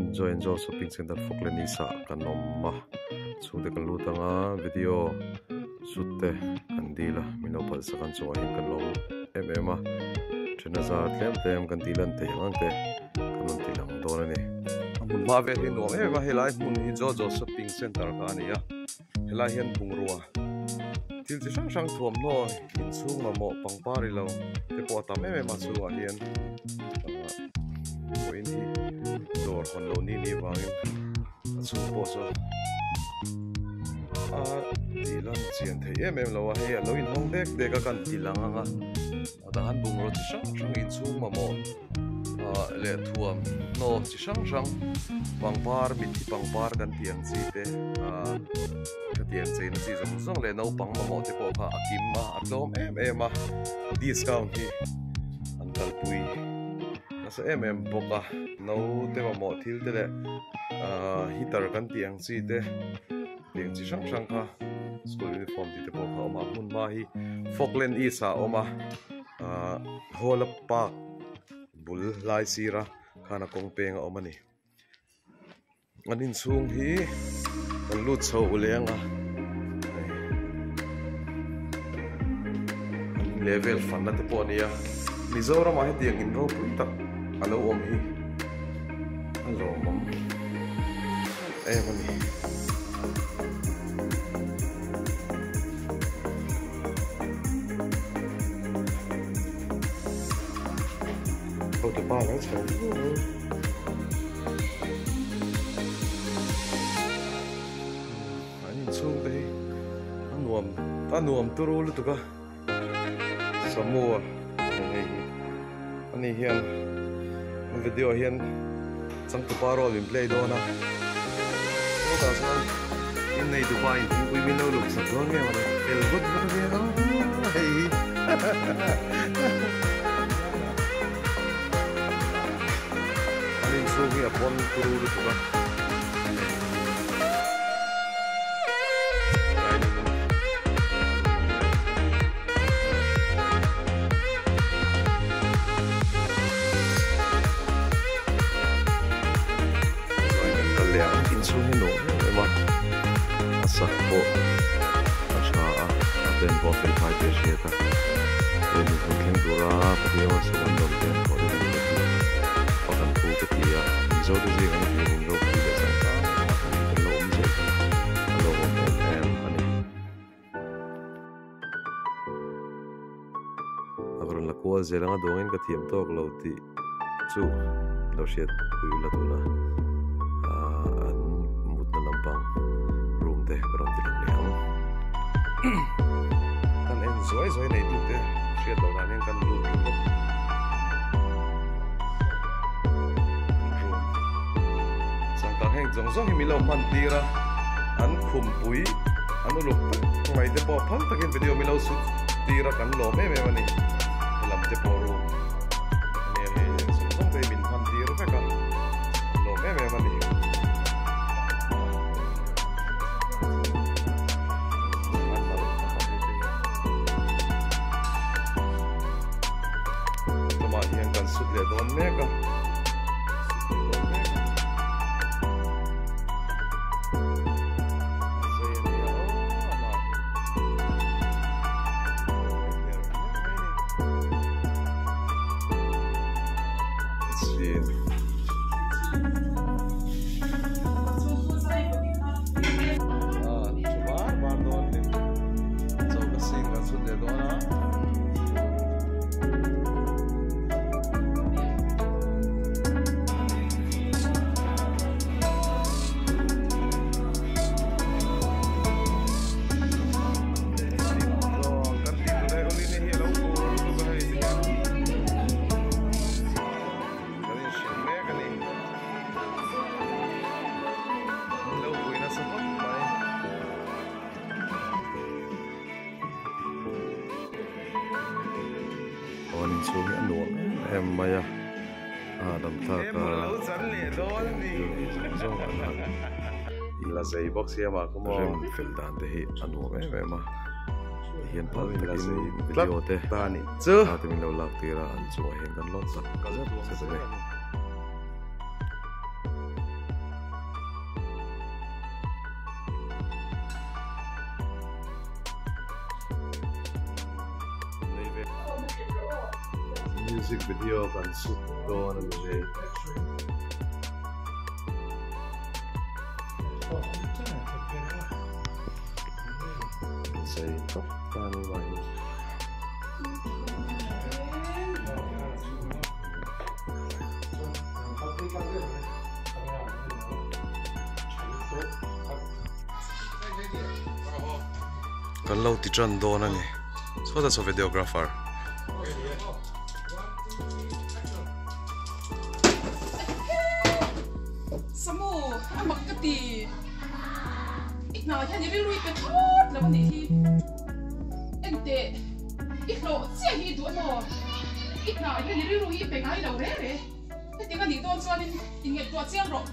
Enjoy shopping center Falkland isa kan nomma chude kan lutanga video sutte kan dila minopal sa kan chuan kan lom mm Trinazar tlem kan dilan te angte kan tilang dona ni amun ma ve hin no ma helai mun hi Jojo shopping center ka ania helai hian bungrua til chi sang sang thuam no in chung ma mo pangpari lo te po ta me ma chu a hian ko in hi dor kon lo ni wangin chu po so dilan chian thei em lo a he lo in hong dek ka kan tilang anga ada han bungro chi sang sang in chung ma mo le thuam no chi sang sang pangpar mi thi pangpar kan tiang chi te ka tiang chi na chi zong le no pang ma mo te po kha akim ma atlom em discount hi an kal pui sa boka no te ma mo thil te le hitar kan tiang chi te tiang chi sang sang kha school uniform ti te po kha ma hun ma hi Falkland isa oma hola park bul lai sira khana kong peng oma ni anin chung hi kan lut chho ulenga level fan na te po nia Mizoram ma hi tiang in ro pui tak alo om hi alo mom mani oh the bar that's right ani chung dei anuam turu lu tuka Samoa ani hian video hian chang tu paro lim play do na o da sa in nei Dubai in we will look sa don me wala el good me hey ani so gi apon turu tu ka Sakpo asha aten bofel pai pe sheta en ken dura pdio sa ndom ten ko ni pakan pu ketia zo de zi ngai ni ro pi de sang ka lo om je lo om ani agron la ko zela dongin ka thiam tok lo ti chu lo shet pu la tu na an mut na lampang de karon ti lang liam kan enjoy nei tu te share do na nen kan lu ko sang ka heng jong hi milo man tira an khum pui anu lu ngai de po phal takin video milo su tira kan lo me mani lam te po ru ne he jong be min man tira ka kan lo me mani le don mega sugi anuang em maya dam tha ka ila zai box ya ma ko mo fel dan de hi anuang em ma hian pal takin video te tani chu ta te min lo lak tira an chu hen kan lot sak ka za tu se music video kan shoot dawn ani le say top tani mai kan lo ti chan dawn ani so that's a videographer Samu, amak keti. Ikna hanya dia lui ke thot lawan ni. Ente, ikna sia hi tu no. Ikna hanya dia lui pe ngai lau re re. Ente kan di ton chuan inget tua chiang ro.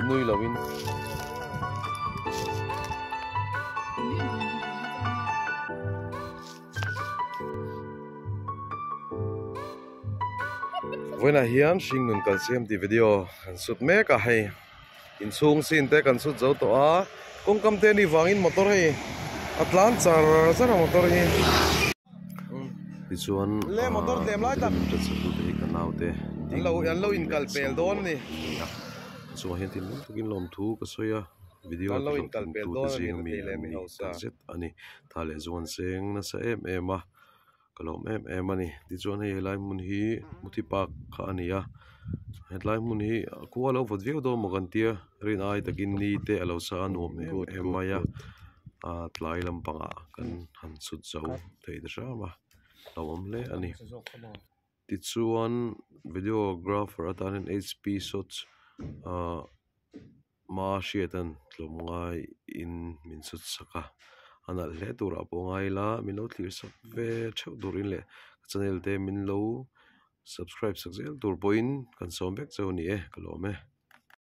nuôi lawin when I hian shing nun calcium ti video kan sut me ka hay in chung sin te kan sut zo to a kong kam te ni wangin motor hay atlan char motor hi ti chuan le motor tem lai ta ta chu te kan nau te lo in kal pel don ni so hian tin tukin lom thu ka soya video kan lo in kal pel don jing ni mi le mi hausa zet ani thale zuan seng na sa em a kalom em ani ti chuan hei lai mun hi muthi pak kha ania headline mun hi ku alo vot view do mo kan tia rin ai takin ni te alo sa anom em maya a tlai lampanga kan han sut zo thei da sha ma lawm le ani ti chuan videographer atanin HP shots ma shiatan tlom ngai in min sut saka ana le tura po ngai la min lo thlir sak ve theu durin le channel te min lo subscribe sak zel tur poin kan som bek chau ni e kalome